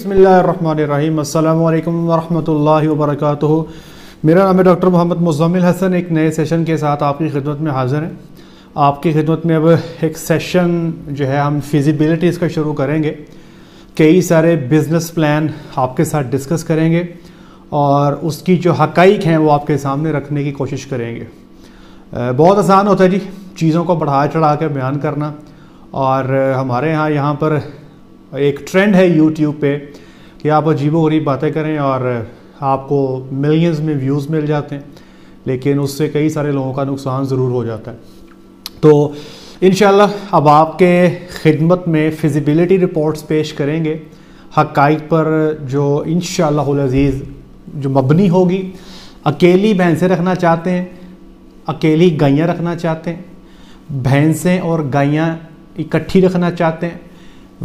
बिस्मिल्लाहिर्रहमानिर्रहीम अस्सलामु अलैकुम वरहमतुल्लाहि वबरकातुहू। मेरा नाम है डॉक्टर मोहम्मद मुज़म्मिल हसन। एक नए सेशन के साथ आपकी खिदमत में हाज़िर हैं। आपकी खिदमत में अब एक सेशन जो है हम फिजिबिलिटीज़ का शुरू करेंगे। कई सारे बिज़नेस प्लान आपके साथ डिस्कस करेंगे और उसकी जो हक़ाइक़ हैं वो आपके सामने रखने की कोशिश करेंगे। बहुत आसान होता है जी चीज़ों को बढ़ा चढ़ा कर बयान करना, और हमारे यहाँ पर एक ट्रेंड है यूट्यूब पे कि आप अजीबो-गरीब बातें करें और आपको मिलियंस में व्यूज़ मिल जाते हैं, लेकिन उससे कई सारे लोगों का नुकसान ज़रूर हो जाता है। तो इंशाल्लाह अब आपके खिदमत में फिजिबिलिटी रिपोर्ट्स पेश करेंगे हक़ाइक़ पर, जो इंशाअल्लाहुल अज़ीज़ जो मबनी होगी। अकेली भैंसें रखना चाहते हैं, अकेली गायें रखना चाहते हैं, भैंसें और गायें इकट्ठी रखना चाहते हैं,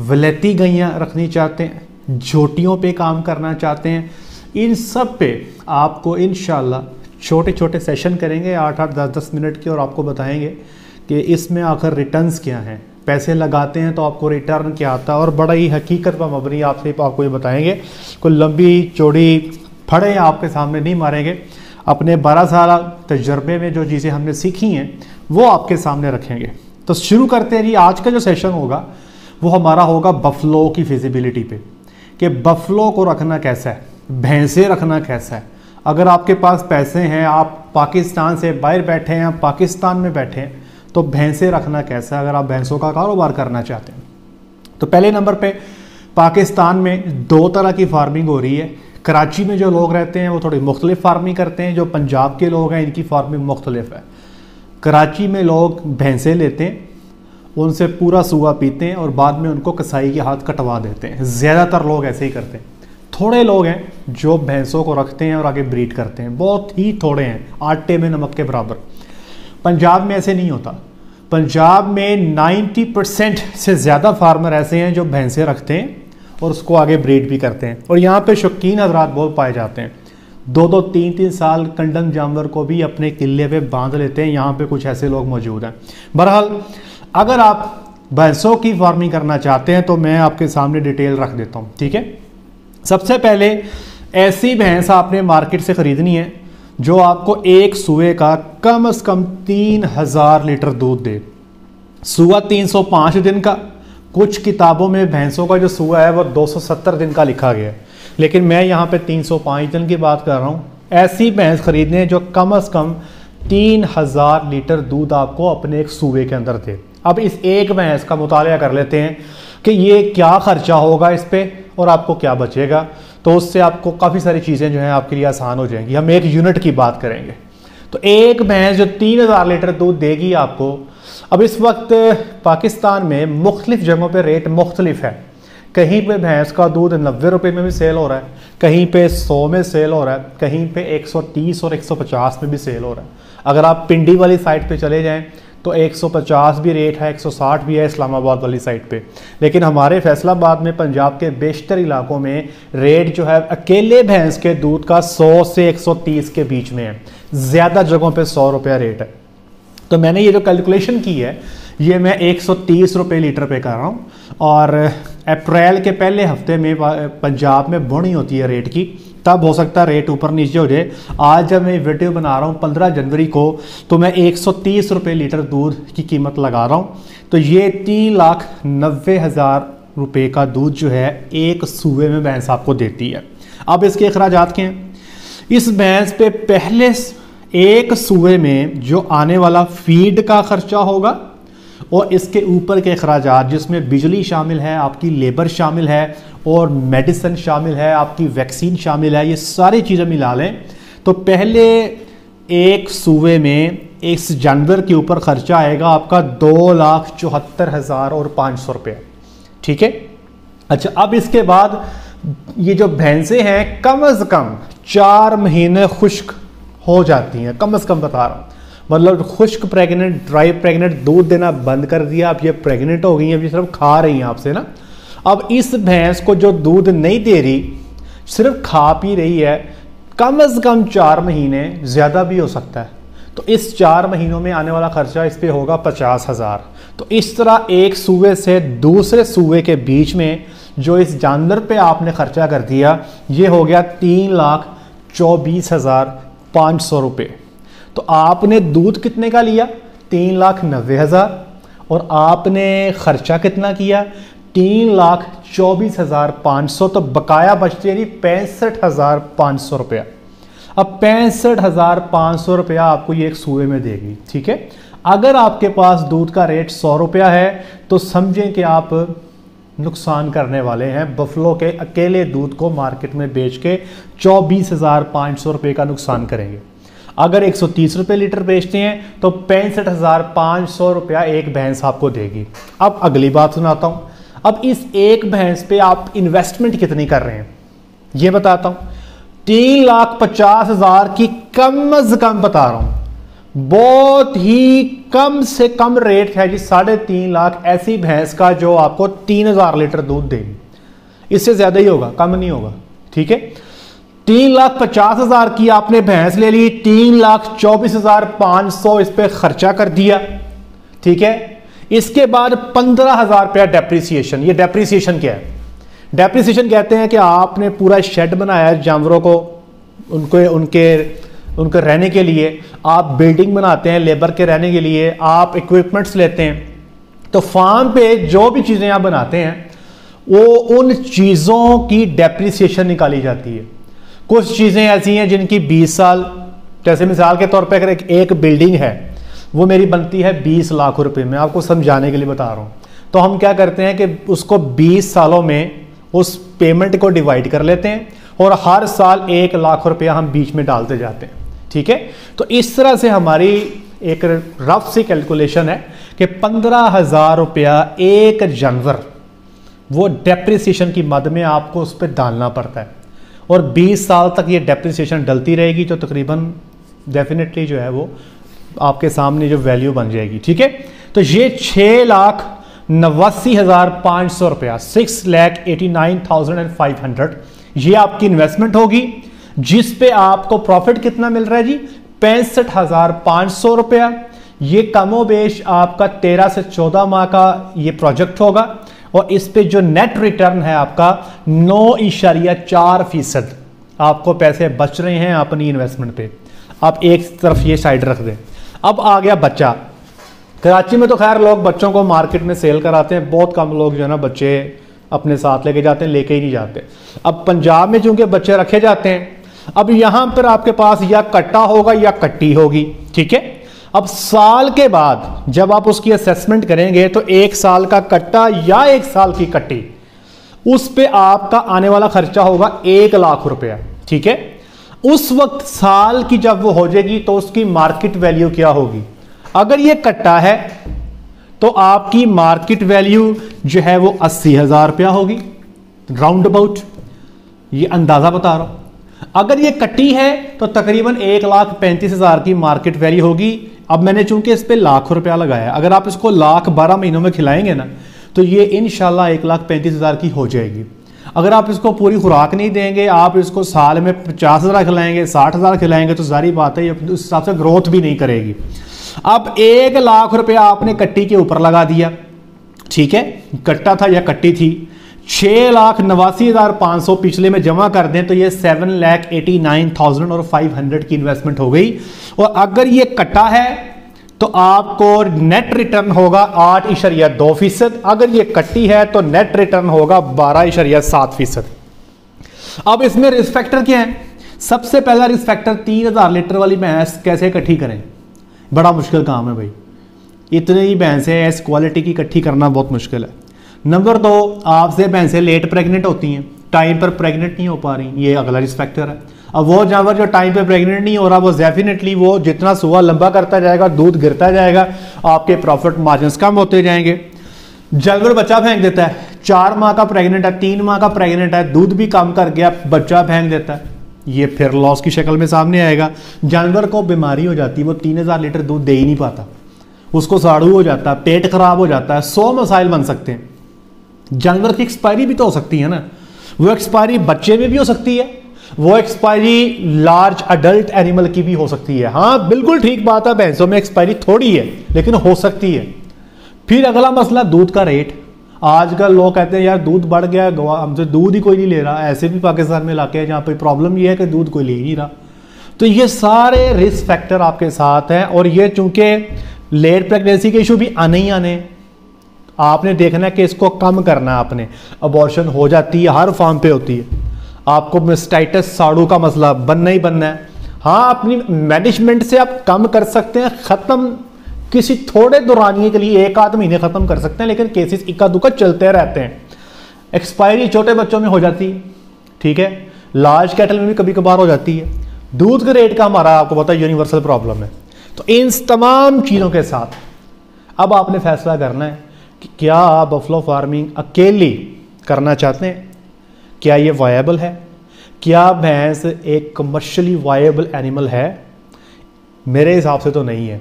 वलैती गायें रखनी चाहते हैं, झोटियों पे काम करना चाहते हैं, इन सब पे आपको इंशाल्लाह छोटे छोटे सेशन करेंगे 8-8 10-10 मिनट के, और आपको बताएंगे कि इसमें आखिर रिटर्न्स क्या हैं। पैसे लगाते हैं तो आपको रिटर्न क्या आता है, और बड़ा ही हकीकत पर मबनी आपको ये बताएंगे। कोई लंबी चौड़ी फड़े आपके सामने नहीं मारेंगे, अपने 12 साल तजर्बे में जो चीज़ें हमने सीखी हैं वो आपके सामने रखेंगे। तो शुरू करते हैं जी। आज का जो सेशन होगा वो हमारा होगा बफलो की फिजिबिलिटी पे, कि बफलो को रखना कैसा है, भैंसें रखना कैसा है। अगर आपके पास पैसे हैं, आप पाकिस्तान से बाहर बैठे हैं, आप पाकिस्तान में बैठे हैं, तो भैंसें रखना कैसा है अगर आप भैंसों का कारोबार करना चाहते हैं। तो पहले नंबर पे पाकिस्तान में 2 तरह की फार्मिंग हो रही है। कराची में जो लोग रहते हैं वो थोड़ी मुख्तलिफ फार्मिंग करते हैं, जो पंजाब के लोग हैं इनकी फार्मिंग मुख्तलिफ है। कराची में लोग भैंसें लेते हैं, उनसे पूरा सुआ पीते हैं और बाद में उनको कसाई के हाथ कटवा देते हैं। ज़्यादातर लोग ऐसे ही करते हैं। थोड़े लोग हैं जो भैंसों को रखते हैं और आगे ब्रीड करते हैं, बहुत ही थोड़े हैं, आटे में नमक के बराबर। पंजाब में ऐसे नहीं होता। पंजाब में 90% से ज़्यादा फार्मर ऐसे हैं जो भैंसें रखते हैं और उसको आगे ब्रीड भी करते हैं, और यहाँ पे शौकीन हज़रात बहुत पाए जाते हैं। 2-2 3-3 साल कंडम जानवर को भी अपने किले पे बांध लेते हैं। यहाँ पे कुछ ऐसे लोग मौजूद हैं। बहरहाल अगर आप भैंसों की फार्मिंग करना चाहते हैं तो मैं आपके सामने डिटेल रख देता हूँ, ठीक है। सबसे पहले ऐसी भैंस आपने मार्केट से ख़रीदनी है जो आपको एक सुए का कम से कम 3000 लीटर दूध दे। सुआ 305 दिन का, कुछ किताबों में भैंसों का जो सुआ है वो 270 दिन का लिखा गया है, लेकिन मैं यहाँ पे 305 दिन की बात कर रहा हूँ। ऐसी भैंस खरीदने जो कम से कम 3000 लीटर दूध आपको अपने एक सूबे के अंदर दे। अब इस एक भैंस का मुताला कर लेते हैं कि ये क्या खर्चा होगा इस पे और आपको क्या बचेगा, तो उससे आपको काफ़ी सारी चीज़ें जो हैं आपके लिए आसान हो जाएंगी। हम एक यूनिट की बात करेंगे। तो एक भैंस जो 3000 लीटर दूध देगी आपको, अब इस वक्त पाकिस्तान में मुख्तलिफ जगहों पर रेट मुख्तलिफ है। कहीं पे भैंस का दूध 90 रुपये में भी सेल हो रहा है, कहीं पे 100 में सेल हो रहा है, कहीं पे 130 और 150 में भी सेल हो रहा है। अगर आप पिंडी वाली साइड पे चले जाएं तो 150 भी रेट है, 160 भी है इस्लामाबाद वाली साइड पे। लेकिन हमारे फैसलाबाद में पंजाब के बेशतर इलाकों में रेट जो है अकेले भैंस के दूध का 100 से 130 के बीच में है। ज़्यादा जगहों पे 100 रुपया रेट है। तो मैंने ये जो कैलकुलेशन की है ये मैं 130 रुपये लीटर पे कर रहा हूँ, और अप्रैल के पहले हफ्ते में पंजाब में बुनी होती है रेट की, तब हो सकता है रेट ऊपर नीचे हो जाए। आज जब मैं वीडियो बना रहा हूँ 15 जनवरी को, तो मैं 130 रुपये लीटर दूध की कीमत लगा रहा हूँ। तो ये 3,90,000 रुपये का दूध जो है एक सूबे में भैंस आपको देती है। अब इसके अखराजात क्या हैं? इस भैंस पे पहले एक सूबे में जो आने वाला फीड का खर्चा होगा और इसके ऊपर के अखराजात जिसमें बिजली शामिल है, आपकी लेबर शामिल है, और मेडिसिन शामिल है, आपकी वैक्सीन शामिल है, ये सारी चीज़ें मिला लें तो पहले एक सूबे में इस जानवर के ऊपर खर्चा आएगा आपका 2,74,500 रुपये, ठीक है। अच्छा, अब इसके बाद ये जो भैंसें हैं कम से कम 4 महीने खुश्क हो जाती हैं, कम से कम बता रहा हूँ। मतलब खुश्क प्रेग्नेंट, ड्राई प्रेग्नेंट दूध देना बंद कर दिया, अब ये प्रेग्नेंट हो गई हैं, अभी सिर्फ खा रही हैं आपसे ना। अब इस भैंस को जो दूध नहीं दे रही, सिर्फ खा पी रही है, कम से कम 4 महीने, ज़्यादा भी हो सकता है। तो इस 4 महीनों में आने वाला खर्चा इस पे होगा 50,000। तो इस तरह एक सूबे से दूसरे सूबे के बीच में जो इस जानवर पे आपने खर्चा कर दिया ये हो गया 3,24,500 रुपये। तो आपने दूध कितने का लिया? 3,90,000 और आपने खर्चा कितना किया? 3,24,500। तो बकाया बचती है 65,500 रुपया। अब 65,500 रुपया आपको ये एक सूए में देगी, ठीक है। अगर आपके पास दूध का रेट 100 रुपया है तो समझें कि आप नुकसान करने वाले हैं। बफलो के अकेले दूध को मार्केट में बेच के 24,500 रुपये का नुकसान करेंगे। अगर 130 रुपये लीटर बेचते हैं तो 65,500 रुपया एक भैंस आपको देगी। अब अगली बात सुनाता हूँ। अब इस एक भैंस पे आप इन्वेस्टमेंट कितनी कर रहे हैं ये बताता हूँ। 3,50,000 की कम से कम बता रहा हूँ, बहुत ही कम से कम रेट है जी 3.5 लाख ऐसी भैंस का जो आपको 3,000 लीटर दूध देगी। इससे ज्यादा ही होगा, कम नहीं होगा, ठीक है। 3,50,000 की आपने भैंस ले ली, 3,24,500 इस पे खर्चा कर दिया, ठीक है। इसके बाद 15,000 रुपया डेप्रिसिएशन। ये डेप्रिसिएशन क्या है? डेप्रिसिएशन कहते हैं कि आपने पूरा शेड बनाया है जानवरों को उनके रहने के लिए, आप बिल्डिंग बनाते हैं लेबर के रहने के लिए, आप इक्विपमेंट्स लेते हैं। तो फार्म पे जो भी चीज़ें आप बनाते हैं वो उन चीज़ों की डेप्रिसिएशन निकाली जाती है। कुछ चीज़ें ऐसी हैं जिनकी 20 साल, जैसे मिसाल के तौर पे अगर एक बिल्डिंग है वो मेरी बनती है 20 लाख रुपए में, आपको समझाने के लिए बता रहा हूँ। तो हम क्या करते हैं कि उसको 20 सालों में उस पेमेंट को डिवाइड कर लेते हैं और हर साल 1 लाख रुपया हम बीच में डालते जाते हैं, ठीक है। तो इस तरह से हमारी एक रफ सी कैलकुलेशन है कि 15,000 रुपया एक जानवर वो डेप्रिसिएशन की मद में आपको उस पर डालना पड़ता है और 20 साल तक ये डेप्रिसिएशन डलती रहेगी। तो तकरीबन डेफिनेटली जो है वो आपके सामने जो वैल्यू बन जाएगी, ठीक है। तो ये 6,89,500 रुपया 6,89,500 ये आपकी इन्वेस्टमेंट होगी, जिस पे आपको प्रॉफिट कितना मिल रहा है जी? 65,500 रुपया। ये कमोबेश आपका 13 से 14 माह का ये प्रोजेक्ट होगा और इस पे जो नेट रिटर्न है आपका 9.4% आपको पैसे बच रहे हैं अपनी इन्वेस्टमेंट पे। आप एक तरफ ये साइड रख दें। अब आ गया बच्चा। कराची में तो खैर लोग बच्चों को मार्केट में सेल कराते हैं, बहुत कम लोग जो है ना बच्चे अपने साथ लेके जाते हैं, लेके ही नहीं जाते। अब पंजाब में चूंकि बच्चे रखे जाते हैं, अब यहां पर आपके पास या कट्टा होगा या कट्टी होगी, ठीक है। अब साल के बाद जब आप उसकी असेसमेंट करेंगे तो 1 साल का कट्टा या 1 साल की कट्टी, उस पे आपका आने वाला खर्चा होगा 1 लाख रुपया, ठीक है। उस वक्त साल की जब वो हो जाएगी तो उसकी मार्केट वैल्यू क्या होगी? अगर ये कट्टा है तो आपकी मार्केट वैल्यू जो है वो 80,000 रुपया होगी, राउंड अबाउट, ये अंदाजा बता रहा हूं। अगर ये कट्टी है तो तकरीबन 1,35,000 की मार्केट वैल्यू होगी। अब मैंने चूंकि इस पे लाख रुपया लगाया, अगर आप इसको 12 महीनों में खिलाएंगे ना तो ये इंशाल्लाह 1,35,000 की हो जाएगी। अगर आप इसको पूरी खुराक नहीं देंगे, आप इसको साल में 50,000 खिलाएंगे, 60,000 खिलाएंगे तो जारी बात है ये उस हिसाब से ग्रोथ भी नहीं करेगी। अब 1 लाख रुपया आपने कट्टी के ऊपर लगा दिया, ठीक है, कट्टा था या कट्टी थी। 6,89,500 पिछले में जमा कर दें तो ये 7,89,500 की इन्वेस्टमेंट हो गई। और अगर ये कट्टा है तो आपको नेट रिटर्न होगा 8.2%। अगर ये कट्टी है तो नेट रिटर्न होगा 12.7%। अब इसमें रिस्क फैक्टर क्या है? सबसे पहला रिस्क फैक्टर 3,000 लीटर वाली भैंस कैसे इकट्ठी करें? बड़ा मुश्किल काम है भाई, इतनी ही भैंसें इस क्वालिटी की इकट्ठी करना बहुत मुश्किल है। नंबर 2, आपसे भैंसें लेट प्रेग्नेंट होती हैं, टाइम पर प्रेग्नेंट नहीं हो पा रही, ये अगला रिस्क फैक्टर है। अब वो जानवर जो टाइम पे प्रेग्नेंट नहीं हो रहा, वो डेफिनेटली वो जितना सुबह लंबा करता जाएगा, दूध गिरता जाएगा, आपके प्रॉफिट मार्जिन्स कम होते जाएंगे। जानवर बच्चा फेंक देता है, 4 माह का प्रेग्नेंट है, 3 माह का प्रेग्नेंट है, दूध भी कम कर गया, बच्चा फेंक देता है, ये फिर लॉस की शक्ल में सामने आएगा। जानवर को बीमारी हो जाती है, वो 3,000 लीटर दूध दे ही नहीं पाता, उसको साड़ू हो जाता है, पेट खराब हो जाता है, 100 मसाइल बन सकते हैं। जानवर की एक्सपायरी भी तो हो सकती है ना, वो एक्सपायरी बच्चे में भी हो सकती है, वो एक्सपायरी लार्ज अडल्ट एनिमल की भी हो सकती है। हाँ बिल्कुल ठीक बात है, भैंसों में एक्सपायरी थोड़ी है लेकिन हो सकती है। फिर अगला मसला दूध का रेट। आजकल लोग कहते हैं यार दूध बढ़ गया, हमसे दूध ही कोई नहीं ले रहा। ऐसे भी पाकिस्तान में इलाके हैं जहाँ पे प्रॉब्लम ये है कि दूध कोई ले ही नहीं रहा। तो ये सारे रिस्क फैक्टर आपके साथ हैं, और ये चूंकि लेट प्रेगनेंसी के इशू भी आने ही आने, आपने देखना है कि इसको कम करना है आपने। अबॉर्शन हो जाती है, हर फार्म पे होती है। आपको मास्टाइटिस साड़ू का मसला बनना ही बनना है। हाँ, अपनी मैनेजमेंट से आप कम कर सकते हैं, ख़त्म किसी थोड़े दौरानिए के लिए 1-8 महीने ख़त्म कर सकते हैं, लेकिन केसेस इक्का दुक्का चलते रहते हैं। एक्सपायरी छोटे बच्चों में हो जाती है, ठीक है, लार्ज कैटल में भी कभी कभार हो जाती है। दूध के रेट का हमारा आपको पता है यूनिवर्सल प्रॉब्लम है। तो इन तमाम चीज़ों के साथ अब आपने फैसला करना है कि क्या आप बफलो फार्मिंग अकेली करना चाहते हैं, क्या ये वायबल है, क्या भैंस एक कमर्शियली वायबल एनिमल है? मेरे हिसाब से तो नहीं है।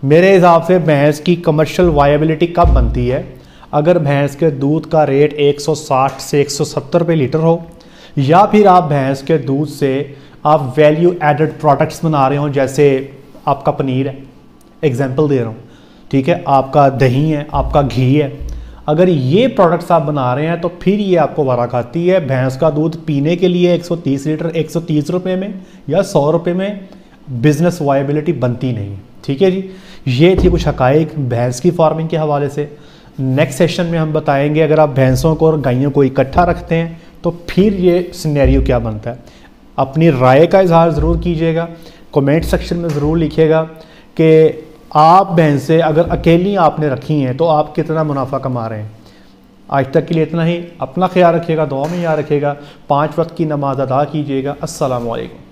मेरे हिसाब से भैंस की कमर्शियल वायबिलिटी कब बनती है? अगर भैंस के दूध का रेट 160 से 170 रुपये लीटर हो, या फिर आप भैंस के दूध से आप वैल्यू एडेड प्रोडक्ट्स बना रहे हो, जैसे आपका पनीर है, एग्जांपल दे रहा हूँ, ठीक है, आपका दही है, आपका घी है। अगर ये प्रोडक्ट्स आप बना रहे हैं तो फिर ये आपको वरा खाती है। भैंस का दूध पीने के लिए 130 लीटर 130 रुपये में या 100 रुपये में बिजनेस वायबिलिटी बनती नहीं है, ठीक है जी। ये थी कुछ हकाइक भैंस की फार्मिंग के हवाले से। नेक्स्ट सेशन में हम बताएंगे अगर आप भैंसों को और गायों को इकट्ठा रखते हैं तो फिर ये सिनेरियो क्या बनता है। अपनी राय का इजहार ज़रूर कीजिएगा, कमेंट सेक्शन में ज़रूर लिखिएगा कि आप भैंसें अगर अकेली आपने रखी हैं तो आप कितना मुनाफा कमा रहे हैं। आज तक के लिए इतना ही। अपना ख्याल रखिएगा, दुआ में याद रखिएगा, 5 वक्त की नमाज अदा कीजिएगा। अस्सलामु अलैकुम।